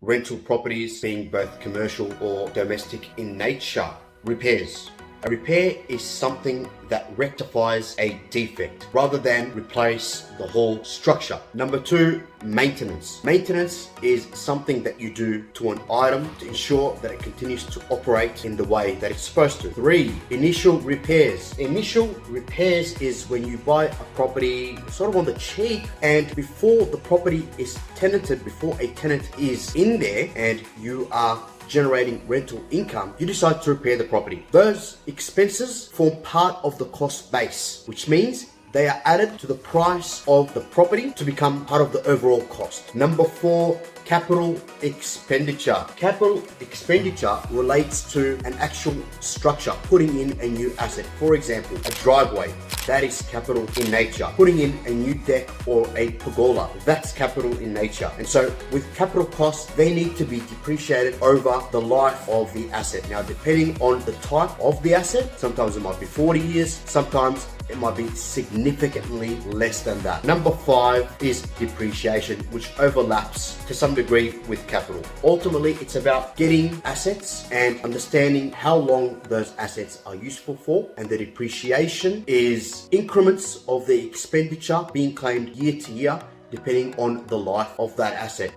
rental properties being both commercial or domestic in nature. Repairs. A repair is something that rectifies a defect rather than replace the whole structure. Number two, maintenance. Maintenance is something that you do to an item to ensure that it continues to operate in the way that it's supposed to. Three, initial repairs. Initial repairs is when you buy a property sort of on the cheap, and before the property is tenanted, before a tenant is in there and you are generating rental income, you decide to repair the property. Those expenses form part of the cost base, which means they are added to the price of the property to become part of the overall cost. Number four, capital expenditure. Capital expenditure relates to an actual structure, putting in a new asset. For example, a driveway. That is capital in nature. Putting in a new deck or a pergola, that's capital in nature. And so with capital costs, they need to be depreciated over the life of the asset. Now, depending on the type of the asset, sometimes it might be 40 years, sometimes it might be significantly less than that. Number five is depreciation, which overlaps to some degree with capital. Ultimately, it's about getting assets and understanding how long those assets are useful for, and the depreciation is increments of the expenditure being claimed year to year, depending on the life of that asset.